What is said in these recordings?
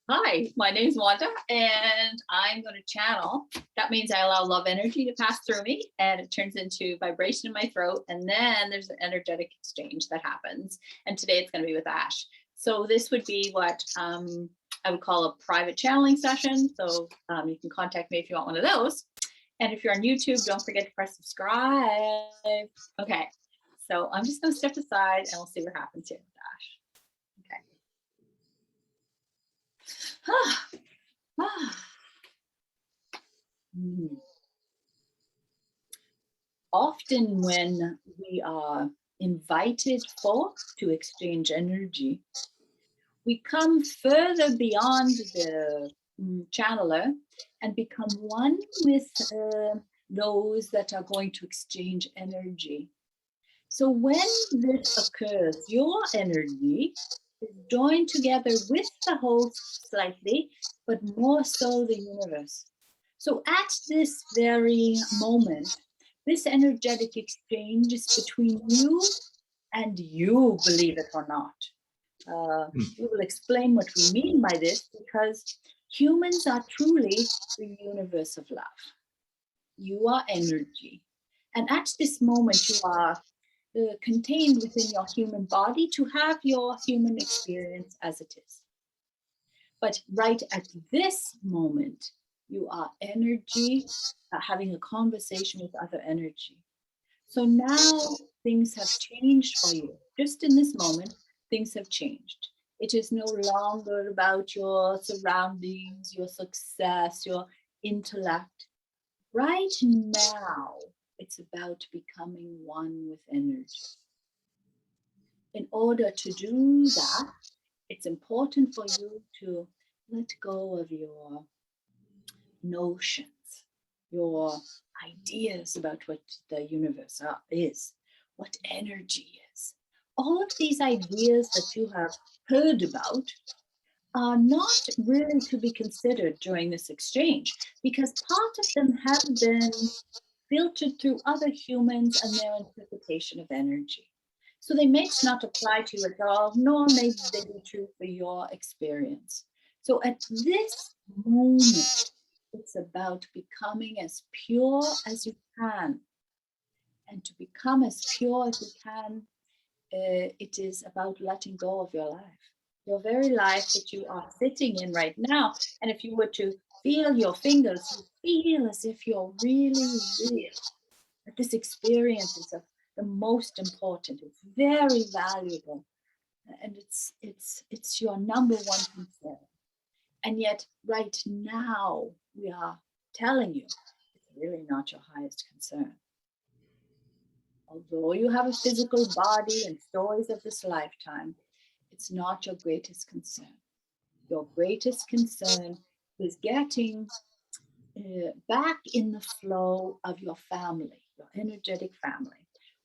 Hi, my name's Wanda, and I'm going to channel. That means I allow love energy to pass through me, and it turns into vibration in my throat. And then there's an energetic exchange that happens. And today it's going to be with Ash. So this would be what I would call a private channeling session. So you can contact me if you want one of those. And if you're on YouTube, don't forget to press subscribe. Okay, so I'm just going to step aside, and we'll see what happens here with Ash. Okay. Often when we are invited forth to exchange energy, we come further beyond the channeler and become one with those that are going to exchange energy. So when this occurs, your energy is joined together with the host slightly, but more so the universe. So at this very moment, this energetic exchange is between you and you, believe it or not. We will explain what we mean by this because humans are truly the universe of love. You are energy. And at this moment, you are contained within your human body to have your human experience as it is. But right at this moment, you are energy having a conversation with other energy. So now things have changed for you. Just in this moment, things have changed. It is no longer about your surroundings, your success, your intellect. Right now, it's about becoming one with energy. In order to do that, it's important for you to let go of your notions, your ideas about what the universe is, what energy is. All of these ideas that you have heard about are not really to be considered during this exchange because part of them have been filtered through other humans and their interpretation of energy. So they may not apply to you at all, nor may they be true for your experience. So at this moment, it's about becoming as pure as you can. And to become as pure as you can, it is about letting go of your life, your very life that you are sitting in right now. And if you were to feel your fingers, you feel as if you're really real. That this experience is the most important. It's very valuable, and it's your number one concern. And yet, right now, we are telling you it's really not your highest concern. Although you have a physical body and stories of this lifetime, it's not your greatest concern. Your greatest concern is getting back in the flow of your family, your energetic family,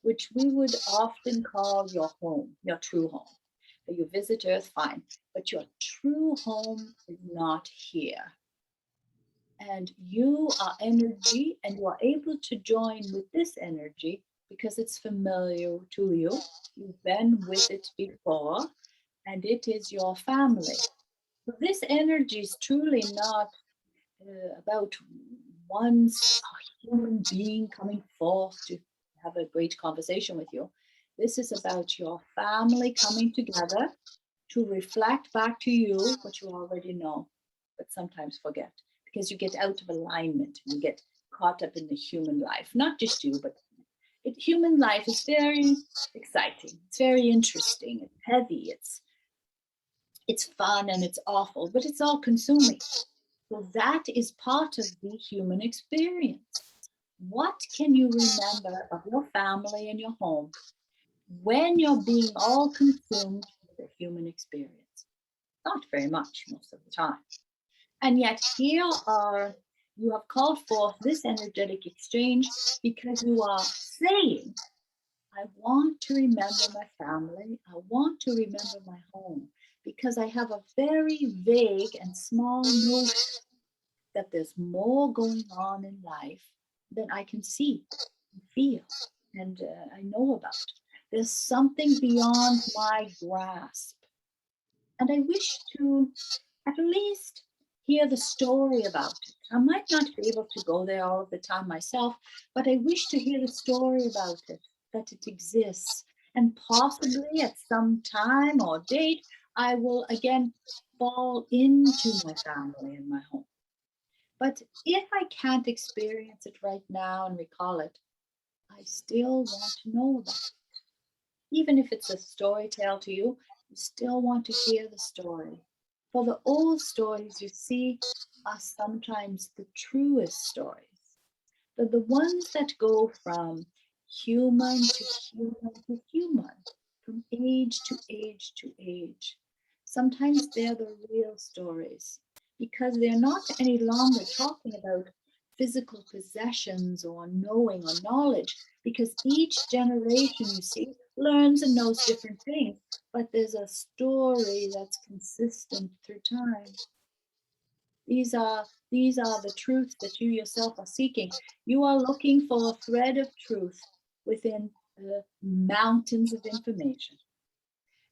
which we would often call your home, your true home. You visit Earth, fine, but your true home is not here. And you are energy, and you are able to join with this energy because it's familiar to you. You've been with it before, and it is your family. So this energy is truly not about one human being coming forth to have a great conversation with you. This is about your family coming together to reflect back to you what you already know, but sometimes forget because you get out of alignment and you get caught up in the human life. Not just you, but human life is very exciting. It's very interesting. It's heavy. It's fun and it's awful, but it's all consuming. So that is part of the human experience. What can you remember of your family and your home when you're being all consumed with the human experience? Not very much most of the time. And yet here you have called forth this energetic exchange because you are saying, I want to remember my family. I want to remember my home because I have a very vague and small notion that there's more going on in life than I can see, and feel, and I know about. There's something beyond my grasp. And I wish to at least hear the story about it. I might not be able to go there all of the time myself, but I wish to hear the story about it, that it exists. And possibly at some time or date, I will again fall into my family and my home. But if I can't experience it right now and recall it, I still want to know about it. Even if it's a story tale to you, you still want to hear the story. For the old stories you see are sometimes the truest stories. They're the ones that go from human to human to human, from age to age to age. Sometimes they're the real stories because they're not any longer talking about physical possessions or knowing or knowledge, because each generation, you see, learns and knows different things, but there's a story that's consistent through time. These are the truths that you yourself are seeking. You are looking for a thread of truth within the mountains of information.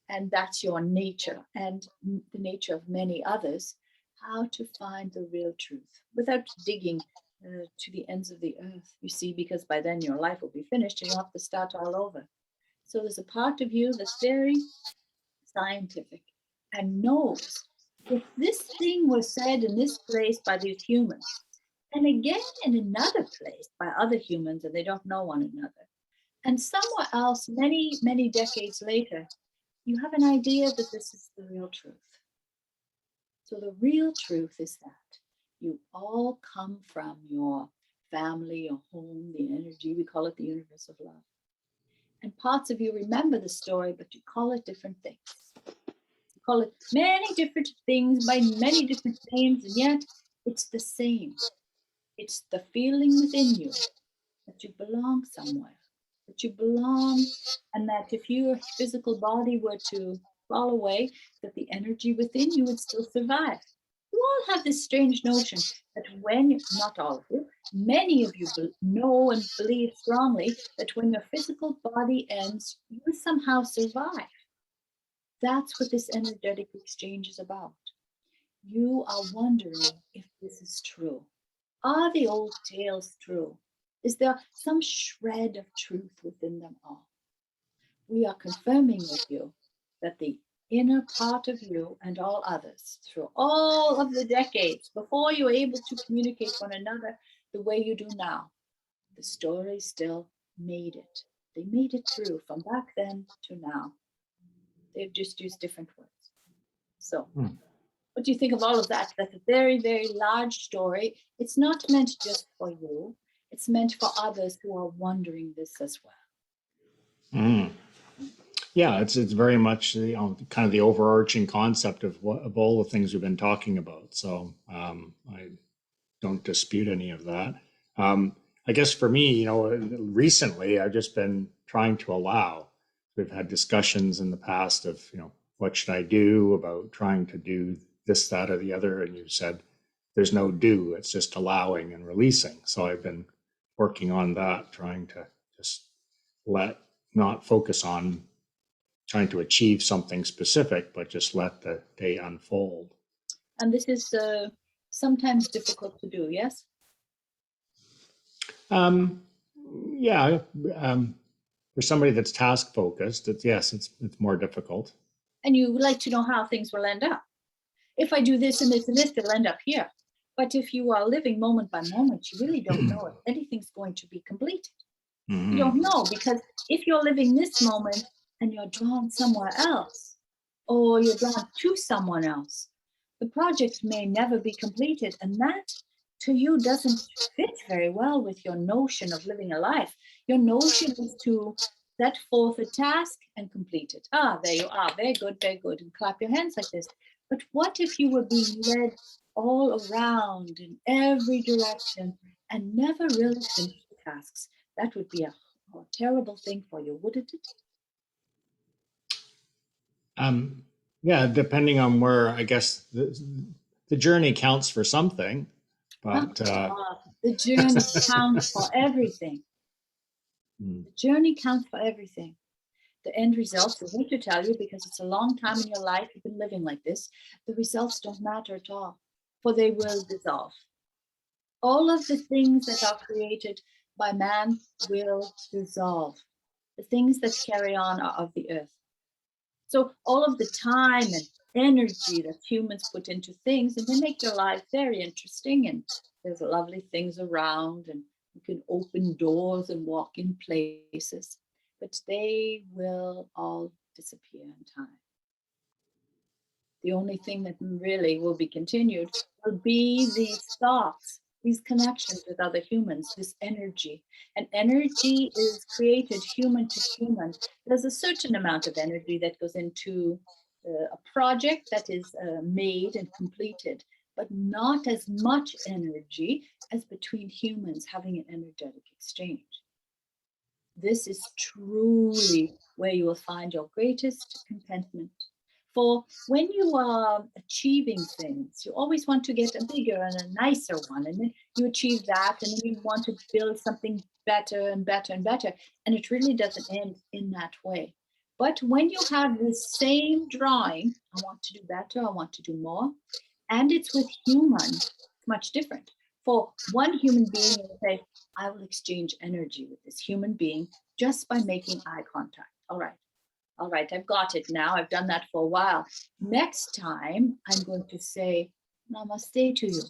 And that's your nature and the nature of many others, how to find the real truth without digging to the ends of the earth, you see, because by then your life will be finished and you'll have to start all over. So there's a part of you that's very scientific and knows if this thing was said in this place by these humans, and again in another place by other humans, and they don't know one another, and somewhere else, many, many decades later, you have an idea that this is the real truth. So the real truth is that you all come from your family, your home, the energy, we call it the universe of love. And parts of you remember the story, but you call it different things. You call it many different things by many different names, and yet it's the same. It's the feeling within you that you belong somewhere, that you belong, and that if your physical body were to fall away, that the energy within you would still survive. You all have this strange notion that when, not all of you, many of you know and believe strongly that when your physical body ends, you somehow survive. That's what this energetic exchange is about. You are wondering if this is true. Are the old tales true? Is there some shred of truth within them all? We are confirming with you that the inner part of you and all others, through all of the decades before you were able to communicate one another the way you do now, the story still made it. They made it through from back then to now. They've just used different words. So, what do you think of all of that? That's a very, very large story. It's not meant just for you, it's meant for others who are wondering this as well. Mm. Yeah, it's very much kind of the overarching concept of of all the things we've been talking about. So I don't dispute any of that. I guess for me, recently I've just been trying to allow. We've had discussions in the past of, what should I do about trying to do this, that, or the other, and you said there's no do, it's just allowing and releasing. So I've been working on that, trying to just let not focus on trying to achieve something specific, but just let the day unfold. And this is sometimes difficult to do, yes? Um, yeah, for somebody that's task focused, it's more difficult. And you would like to know how things will end up. If I do this and this and this, it'll end up here. But if you are living moment by moment, you really don't know if anything's going to be completed. You don't know, because if you're living this moment and you're drawn somewhere else, or you're drawn to someone else, the project may never be completed. And that to you doesn't fit very well with your notion of living a life. Your notion is to set forth a task and complete it. Ah, there you are. Very good. And clap your hands like this. But what if you were being led all around in every direction and never really finished the tasks? That would be a terrible thing for you, wouldn't it? Um, yeah, depending on where, I guess the journey counts for something, but The journey counts for everything. mm, The journey counts for everything. The end results, I hate to tell you, because it's a long time in your life you've been living like this, the results don't matter at all, for they will dissolve. All of the things that are created by man will dissolve. The things that carry on are of the earth. So all of the time and energy that humans put into things, and they make your life very interesting, and there's lovely things around, and you can open doors and walk in places, but they will all disappear in time. The only thing that really will be continued will be these thoughts, these connections with other humans, this energy. And energy is created human to human. There's a certain amount of energy that goes into a project that is made and completed, but not as much energy as between humans having an energetic exchange. This is truly where you will find your greatest contentment. For when you are achieving things, you always want to get a bigger and a nicer one. And then you achieve that, and then you want to build something better and better and better. And it really doesn't end in that way. But when you have the same drawing, I want to do better, I want to do more, and it's with humans, it's much different. For one human being, you will say, I will exchange energy with this human being just by making eye contact. All right, I've got it now. I've done that for a while. Next time, I'm going to say namaste to you.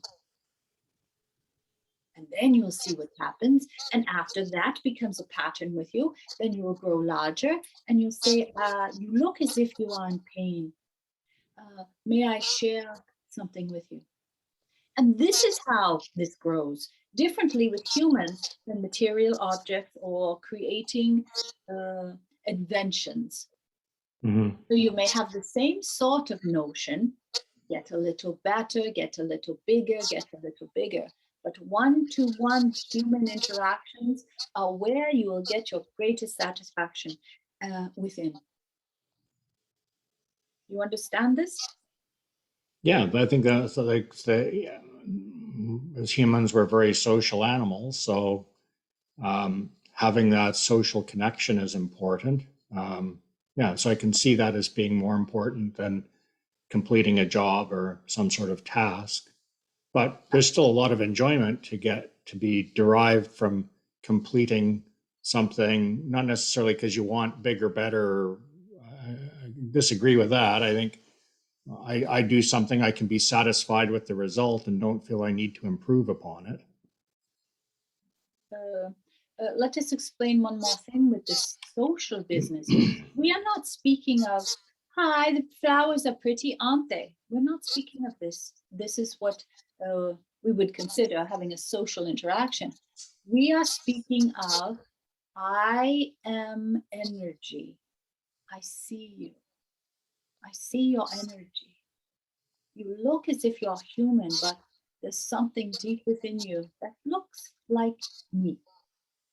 And then you'll see what happens. And after that becomes a pattern with you, then you will grow larger and you'll say, you look as if you are in pain. May I share something with you? And this is how this grows differently with humans than material objects or creating inventions. Mhm. So you may have the same sort of notion, get a little better, get a little bigger, get a little bigger. But one-to-one human interactions are where you will get your greatest satisfaction within. You understand this? Yeah, but I think that's like as humans, we're very social animals, so having that social connection is important. Yeah, so I can see that as being more important than completing a job or some sort of task. But there's still a lot of enjoyment to be derived from completing something, not necessarily because you want bigger, better. I disagree with that. I think I do something, I can be satisfied with the result and don't feel I need to improve upon it. uh, Let us explain one more thing with this social business. We are not speaking of, hi, the flowers are pretty, aren't they? We're not speaking of this. This is what we would consider having a social interaction. We are speaking of, I am energy. I see you. I see your energy. You look as if you're human, but there's something deep within you that looks like me.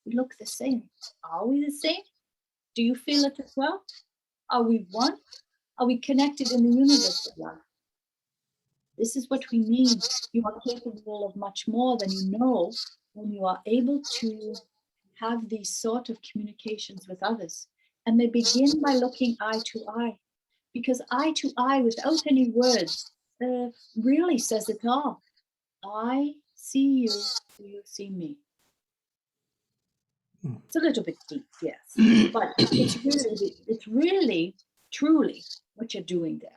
We look the same. Are we the same? Do you feel it as well? Are we one? Are we connected in the universe of love? This is what we mean. You are capable of much more than you know when you are able to have these sort of communications with others. And they begin by looking eye to eye, because eye to eye without any words really says it all. I see you, you see me. It's a little bit deep, yes, but it's really, truly what you're doing there.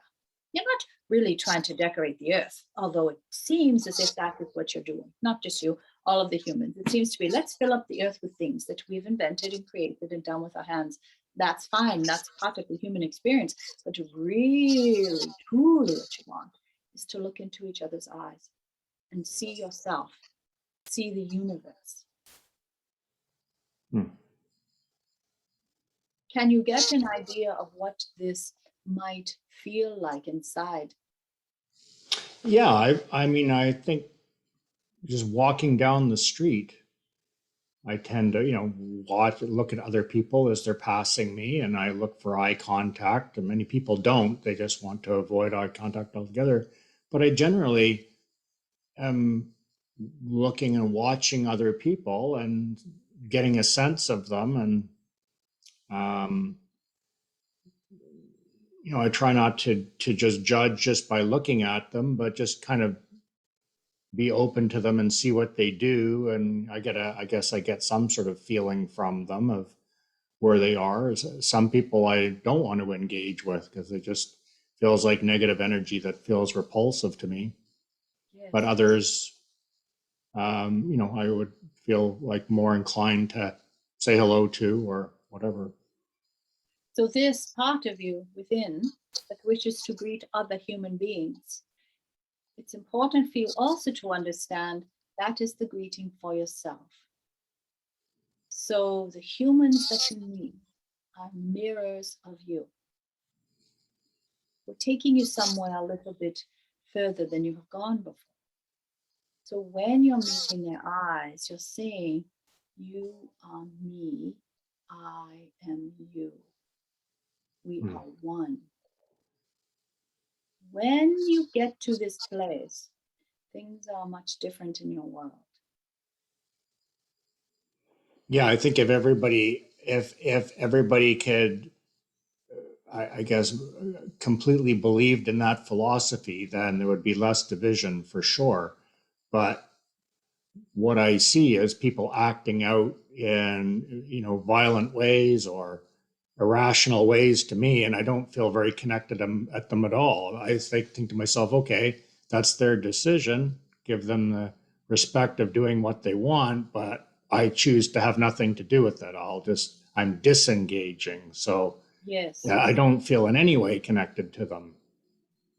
You're not really trying to decorate the earth, although it seems as if that is what you're doing. Not just you, all of the humans. It seems to be, let's fill up the earth with things that we've invented and created and done with our hands. That's fine. That's part of the human experience. But really, truly, what you want is to look into each other's eyes and see yourself, see the universe. Hmm. Can you get an idea of what this might feel like inside? Yeah, I mean, I think just walking down the street, I tend to, look at other people as they're passing me, and I look for eye contact. And many people don't; they just want to avoid eye contact altogether. But I generally am looking and watching other people and getting a sense of them, and um, I try not to just judge just by looking at them, but just kind of be open to them and see what they do. And I guess I get some sort of feeling from them of where they are. Some people I don't want to engage with because it just feels like negative energy that feels repulsive to me. But Yes. others, I would feel like more inclined to say hello to or whatever. So this part of you within that wishes to greet other human beings, it's important for you also to understand that is the greeting for yourself. So the humans that you meet are mirrors of you. We're taking you somewhere a little bit further than you have gone before. So when you're meeting their eyes, you're saying, you are me, I am you. We Hmm. are one. When you get to this place, things are much different in your world. Yeah, I think if everybody could, I guess, completely believed in that philosophy, then there would be less division for sure. But what I see is people acting out in violent ways or irrational ways to me, and I don't feel very connected at them at all. I think to myself, okay, that's their decision. Give them the respect of doing what they want, but I choose to have nothing to do with it. I'm disengaging. So Yes. yeah, I don't feel in any way connected to them.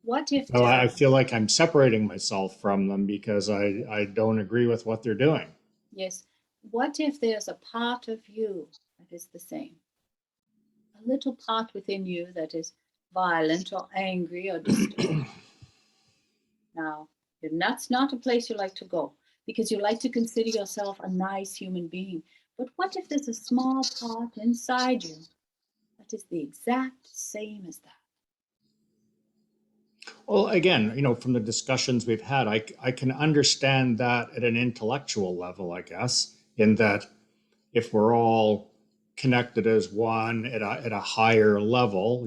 What if So there, I feel like I'm separating myself from them because I don't agree with what they're doing. yes, what if there's a part of you that is the same? A little part within you that is violent or angry or distant. Now, that's not a place you like to go because you like to consider yourself a nice human being. But what if there's a small part inside you that is the exact same as that? Well, again, from the discussions we've had, I can understand that at an intellectual level, I guess, in that if we're all connected as one at a higher level,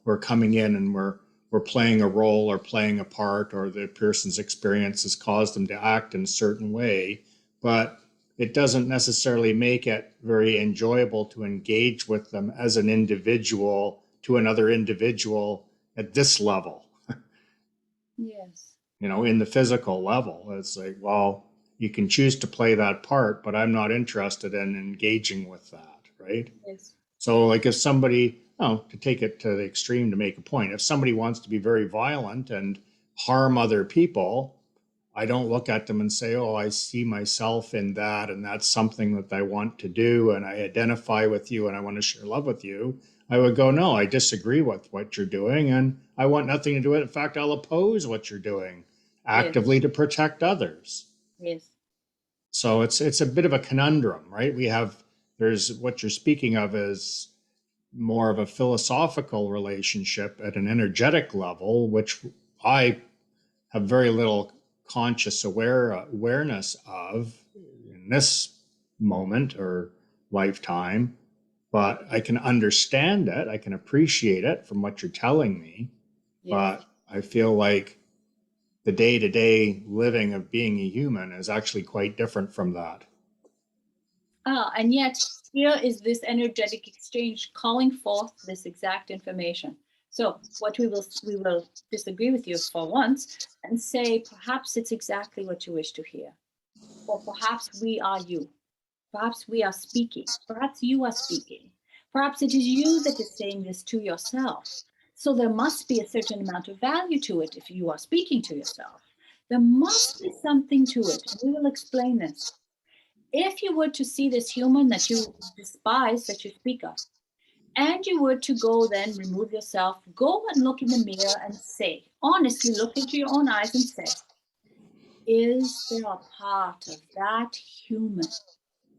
we're coming in and we're playing a role or playing a part, or the person's experience has caused them to act in a certain way, but it doesn't necessarily make it very enjoyable to engage with them as an individual to another individual at this level, Yes, in the physical level. It's like, well, you can choose to play that part, but I'm not interested in engaging with that, right? yes, So, like, if somebody, to take it to the extreme to make a point, if somebody wants to be very violent and harm other people, I don't look at them and say, oh, I see myself in that, and that's something that I want to do, and I identify with you, and I want to share love with you. I would go, no, I disagree with what you're doing, and I want nothing to do with it. In fact, I'll oppose what you're doing yes, actively to protect others. yes, So it's a bit of a conundrum, right? There's what you're speaking of is more of a philosophical relationship at an energetic level, which I have very little conscious awareness of in this moment or lifetime. But I can understand it. I can appreciate it from what you're telling me. yes. But I feel like the day to day living of being a human is actually quite different from that. And yet, here is this energetic exchange calling forth this exact information. So, what we will disagree with you for once and say perhaps it's exactly what you wish to hear, or perhaps we are you, perhaps we are speaking, perhaps you are speaking, perhaps it is you that is saying this to yourself. So there must be a certain amount of value to it if you are speaking to yourself. There must be something to it. We will explain this. If you were to see this human that you despise, that you speak of, and you were to go then remove yourself, go and look in the mirror and say, honestly, look into your own eyes and say, is there a part of that human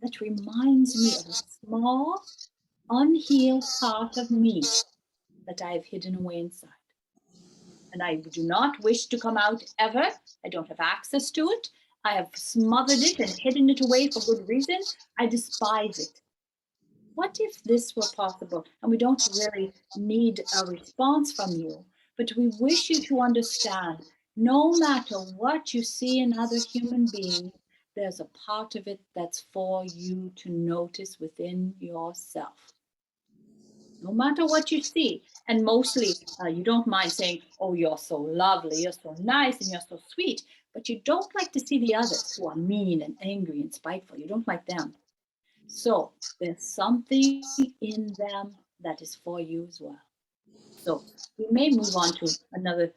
that reminds me of a small, unhealed part of me that I have hidden away inside? And I do not wish to come out ever. I don't have access to it. I have smothered it and hidden it away for good reason. I despise it. What if this were possible? And we don't really need a response from you, but we wish you to understand no matter what you see in other human beings, there's a part of it that's for you to notice within yourself. No matter what you see. And mostly, you don't mind saying, oh, you're so lovely, you're so nice, and you're so sweet, but you don't like to see the others who are mean and angry and spiteful. You don't like them. So there's something in them that is for you as well. So we may move on to another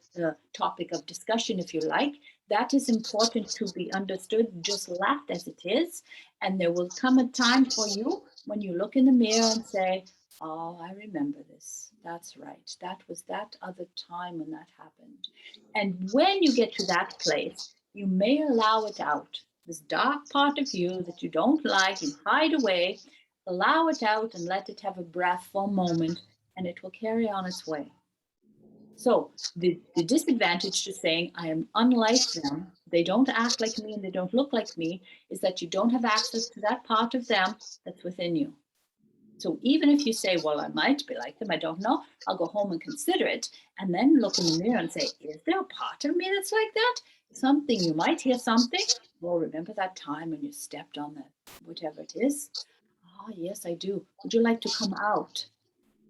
topic of discussion if you like. That is important to be understood, just left as it is. And there will come a time for you when you look in the mirror and say, oh, I remember this. That's right. That was that other time when that happened. And when you get to that place, you may allow it out. This dark part of you that you don't like, you hide away, allow it out and let it have a breath for a moment, and it will carry on its way. So the disadvantage to saying I am unlike them, they don't act like me and they don't look like me, is that you don't have access to that part of them that's within you. So even if you say, well, I might be like them, I don't know, I'll go home and consider it, and then look in the mirror and say, is there a part of me that's like that? Something, you might hear something. Well, remember that time when you stepped on that, whatever it is? Ah, yes, I do. Would you like to come out?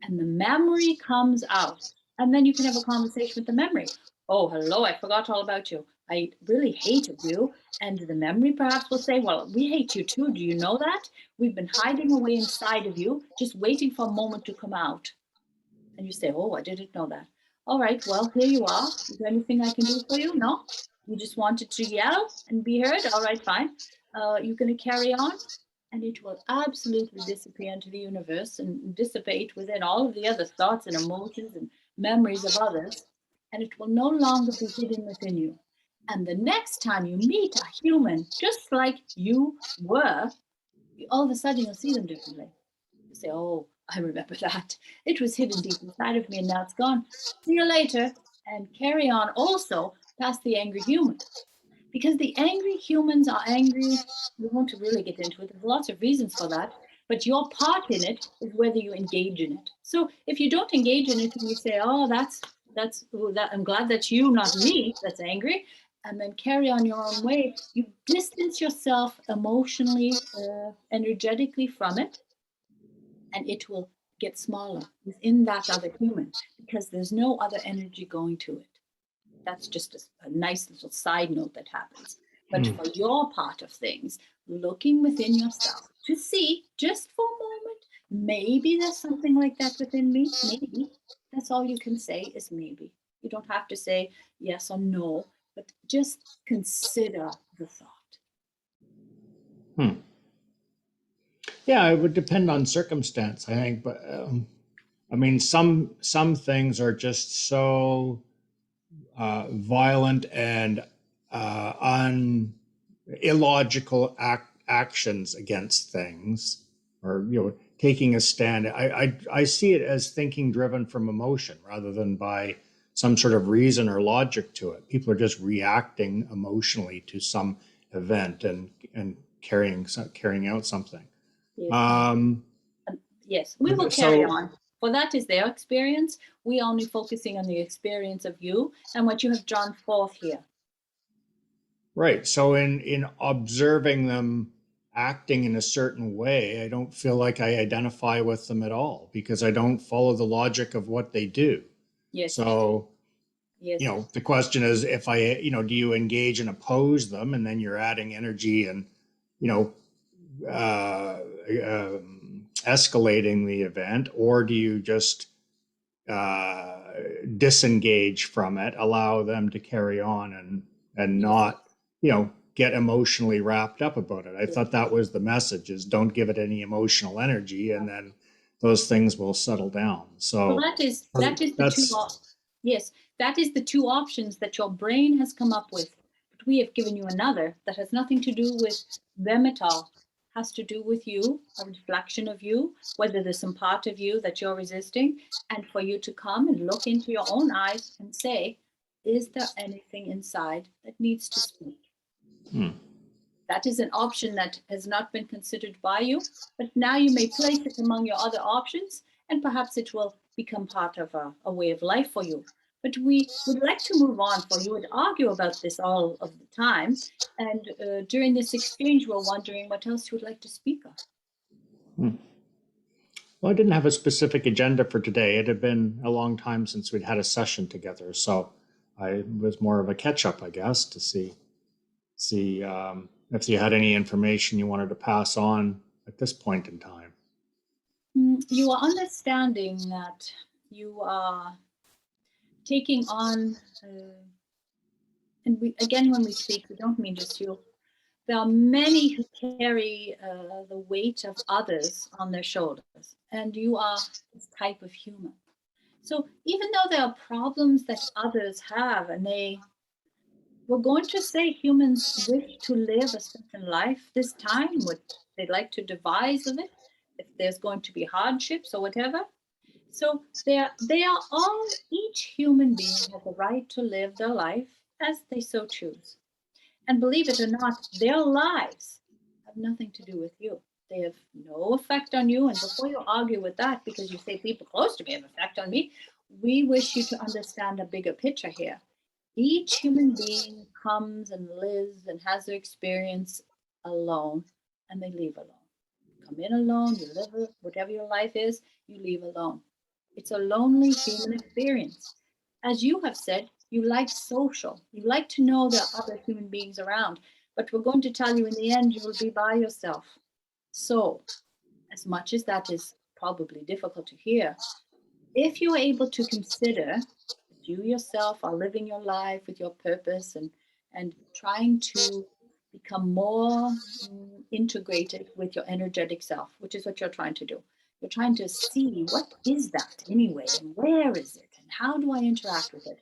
And the memory comes out. And then you can have a conversation with the memory. Oh, hello, I forgot all about you. I really hated you. And the memory perhaps will say, well, we hate you too. Do you know that? We've been hiding away inside of you, just waiting for a moment to come out. And you say, oh, I didn't know that. All right, well, here you are. Is there anything I can do for you? No? You just wanted to yell and be heard? All right, fine. You're going to carry on? And it will absolutely disappear into the universe and dissipate within all of the other thoughts and emotions and memories of others. And it will no longer be hidden within you. And the next time you meet a human, just like you were, all of a sudden you'll see them differently. You say, oh, I remember that. It was hidden deep inside of me and now it's gone. See you later. And carry on also past the angry human. Because the angry humans are angry. We won't really get into it. There's lots of reasons for that. But your part in it is whether you engage in it. So if you don't engage in it and you say, oh, I'm glad that's you, not me, that's angry, and then carry on your own way, you distance yourself emotionally, energetically from it, and it will get smaller within that other human because there's no other energy going to it. That's just a nice little side note that happens. But for your part of things, looking within yourself to see just for a moment, maybe there's something like that within me. Maybe. That's all you can say is maybe. You don't have to say yes or no, but just consider the thought. Hmm. Yeah, it would depend on circumstance, I think. But I mean, some things are just so violent and illogical actions against things, or taking a stand. I see it as thinking driven from emotion rather than by some sort of reason or logic to it. People are just reacting emotionally to some event and carrying out something. Yes. Um, Yes, we will carry so on. For that is their experience. We only focusing on the experience of you and what you have drawn forth here. right. So in observing them acting in a certain way, I don't feel like I identify with them at all because I don't follow the logic of what they do. Yes, So, yes, the question is if do you engage and oppose them and then you're adding energy and, you know, escalating the event, or do you just uh, disengage from it, allow them to carry on and yes, not, get emotionally wrapped up about it. I yes. thought that was the message: is don't give it any emotional energy, and then those things will settle down. So So that is the two that's yes, that is the two options that your brain has come up with. But we have given you another that has nothing to do with them at all. Has to do with you, a reflection of you, whether there's some part of you that you're resisting, and for you to come and look into your own eyes and say, is there anything inside that needs to speak? hmm. That is an option that has not been considered by you, but now you may place it among your other options, and perhaps it will become part of a way of life for you. But we would like to move on, for you would argue about this all of the time. And during this exchange, we're wondering what else you would like to speak of. Hmm. Well, I didn't have a specific agenda for today. It had been a long time since we'd had a session together, so I was more of a catch up, I guess, to see if you had any information you wanted to pass on at this point in time. You are understanding that you are taking on, and we again, when we speak, we don't mean just you. There are many who carry the weight of others on their shoulders, and you are this type of human. So even though there are problems that others have, and we're going to say humans wish to live a certain life this time, what they'd like to devise of it, if there's going to be hardships or whatever. So they are all, each human being has a right to live their life as they so choose. And believe it or not, their lives have nothing to do with you. They have no effect on you. And before you argue with that, because you say people close to me have effect on me, we wish you to understand a bigger picture here. Each human being comes and lives and has their experience alone, and they leave alone. You come in alone, you live whatever your life is, you leave alone. It's a lonely human experience. As you have said, you like social. You like to know there are other human beings around. But we're going to tell you in the end, you will be by yourself. So, as much as that is probably difficult to hear, if you're able to consider that you yourself are living your life with your purpose and trying to become more integrated with your energetic self, which is what you're trying to do. You're trying to see what is that anyway, and where is it, and how do I interact with it?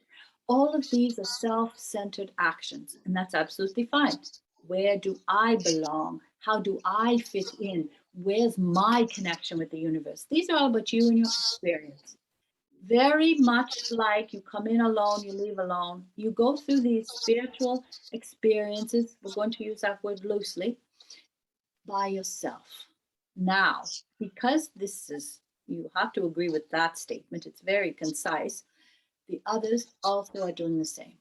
All of these are self centered actions, and that's absolutely fine. Where do I belong? How do I fit in? Where's my connection with the universe? These are all about you and your experience. Very much like you come in alone, you leave alone. You go through these spiritual experiences, we're going to use that word loosely, by yourself. Now, because this is, you have to agree with that statement, it's very concise. The others also are doing the same.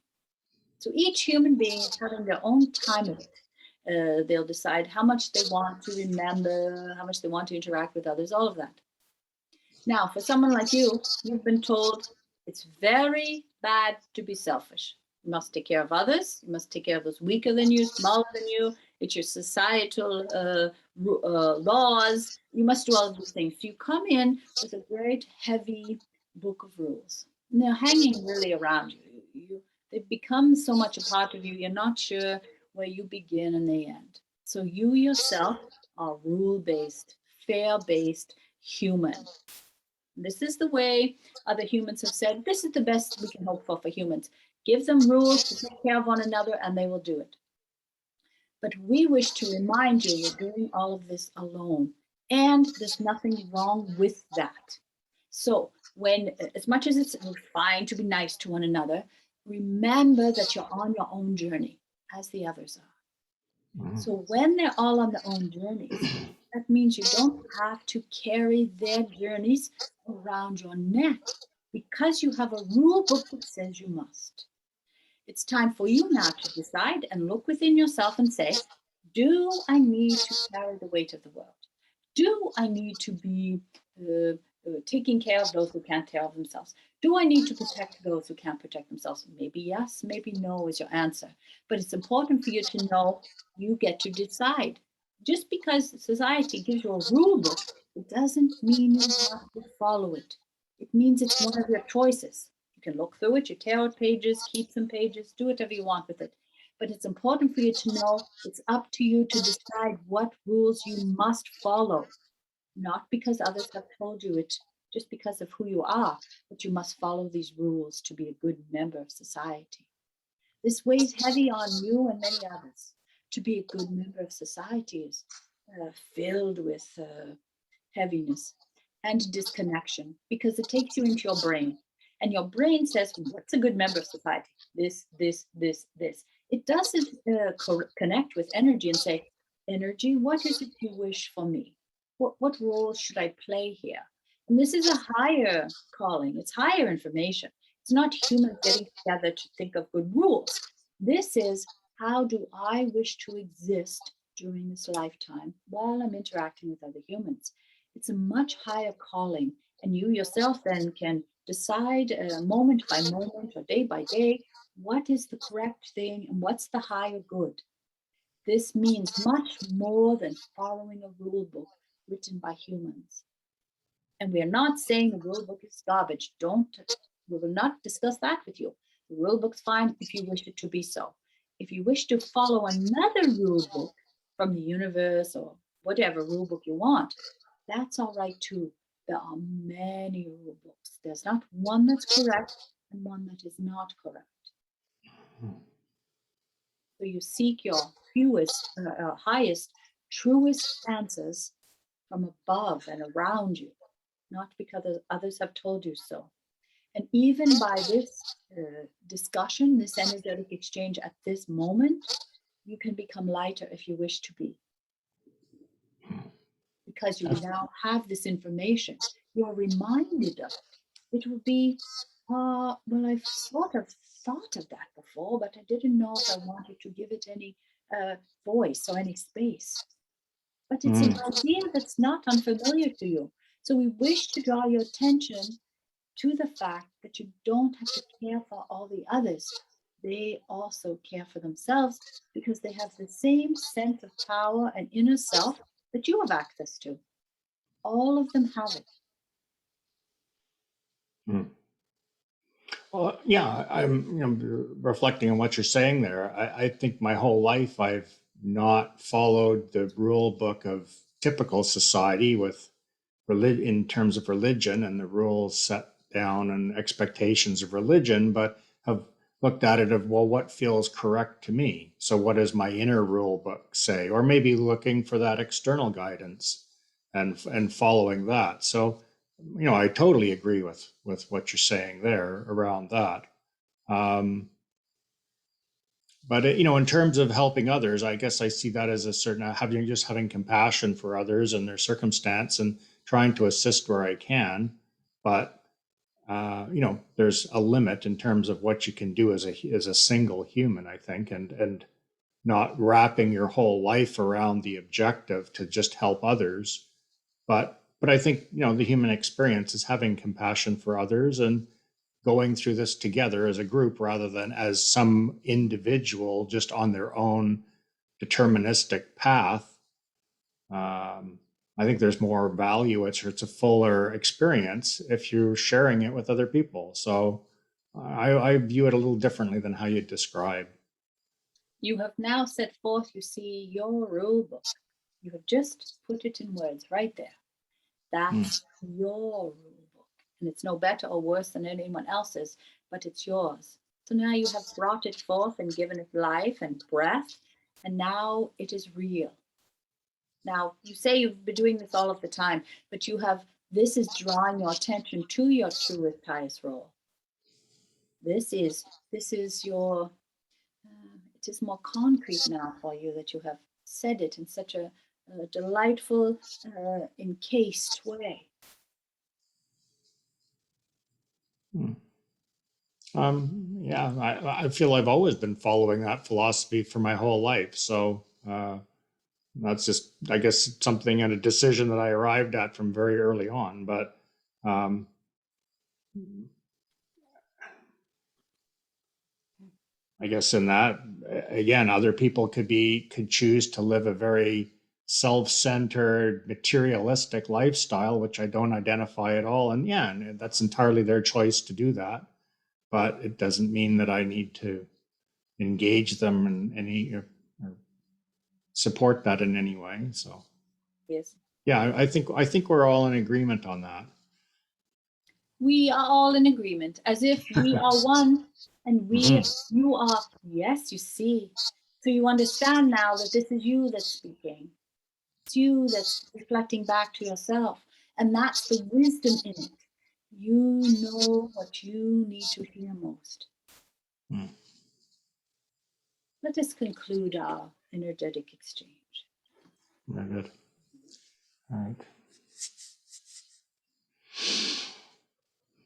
So each human being is having their own time of it. They'll decide how much they want to remember, how much they want to interact with others, all of that. Now, for someone like you, you've been told it's very bad to be selfish. You must take care of others. You must take care of those weaker than you, smaller than you. It's your societal laws. You must do all of these things. So you come in with a great heavy book of rules. And they're hanging really around you. They've become so much a part of you, you're not sure where you begin and they end. So you yourself are rule based, fair based human. This is the way other humans have said, this is the best we can hope for humans. Give them rules to take care of one another and they will do it. But we wish to remind you you're doing all of this alone. And there's nothing wrong with that. So, as much as it's fine to be nice to one another, remember that you're on your own journey, as the others are. Mhm. So, when they're all on their own journeys, that means you don't have to carry their journeys around your neck because you have a rule book that says you must. It's time for you now to decide and look within yourself and say, do I need to carry the weight of the world? Do I need to be taking care of those who can't take care of themselves? Do I need to protect those who can't protect themselves? Maybe yes, maybe no is your answer. But it's important for you to know you get to decide. Just because society gives you a rule book, it doesn't mean you have to follow it. It means it's one of your choices. You can look through it, you tear out pages, keep some pages, do whatever you want with it. But it's important for you to know it's up to you to decide what rules you must follow, not because others have told you it, just because of who you are, but you must follow these rules to be a good member of society. This weighs heavy on you and many others. To be a good member of society is filled with heaviness and disconnection because it takes you into your brain. And your brain says, what's a good member of society? This, this, this, this. It doesn't connect with energy and say, energy, what is it you wish for me? What role should I play here? And this is a higher calling, it's higher information. It's not humans getting together to think of good rules. This is, how do I wish to exist during this lifetime while I'm interacting with other humans? It's a much higher calling. And you yourself then can decide moment by moment or day by day what is the correct thing and what's the higher good. This means much more than following a rule book written by humans. And we are not saying the rule book is garbage. We will not discuss that with you. The rule book's fine if you wish it to be so. If you wish to follow another rule book from the universe or whatever rule book you want, that's all right too. There are many rule books. There's not one that's correct and one that is not correct. So you seek your highest, truest answers from above and around you, not because others have told you so. And even by this discussion, this energetic exchange at this moment, you can become lighter if you wish to be. Because you now have this information, you're reminded of it. It will be, well, I've sort of thought of that before, but I didn't know if I wanted to give it any voice or any space. But it's an idea that's not unfamiliar to you. So we wish to draw your attention to the fact that you don't have to care for all the others. They also care for themselves because they have the same sense of power and inner self that you have access to. All of them have it. Mm. Well, yeah, I'm reflecting on what you're saying there. I think my whole life I've not followed the rule book of typical society with in terms of religion and the rules set down and expectations of religion, but have looked at it of, well, what feels correct to me? So what does my inner rule book say? Or maybe looking for that external guidance and following that. So, I totally agree with what you're saying there around that. Um, but in terms of helping others, I guess I see that as a certain having compassion for others and their circumstance and trying to assist where I can. But there's a limit in terms of what you can do as a single human, I think, and not wrapping your whole life around the objective to just help others. But I think the human experience is having compassion for others and going through this together as a group rather than as some individual just on their own deterministic path. I think there's more value. It's a fuller experience if you're sharing it with other people. So I view it a little differently than how you describe. You have now set forth, you see, your rule book. You have just put it in words right there. That's your rule book. And it's no better or worse than anyone else's, but it's yours. So now you have brought it forth and given it life and breath, and now it is real. Now, you say you've been doing this all of the time, but this is drawing your attention to your truest, highest role. This is your, it is more concrete now for you that you have said it in such a delightful, encased way. Yeah, I feel I've always been following that philosophy for my whole life. So that's just, I guess, something and a decision that I arrived at from very early on. But um, I guess in that, again, other people could choose to live a very self-centered, materialistic lifestyle, which I don't identify at all. And yeah, and that's entirely their choice to do that. But it doesn't mean that I need to engage them in any or support that in any way. So Yes. yeah, I think we're all in agreement on that. We are all in agreement, as if we are one and Mhm. you are, yes, you see. So you understand now that this is you that's speaking. It's you that's reflecting back to yourself. And that's the wisdom in it. You know what you need to hear most. Mm. let us conclude our energetic exchange. Very good. All right.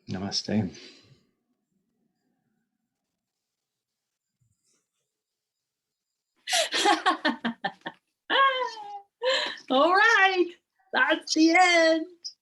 Namaste. All right, that's the end.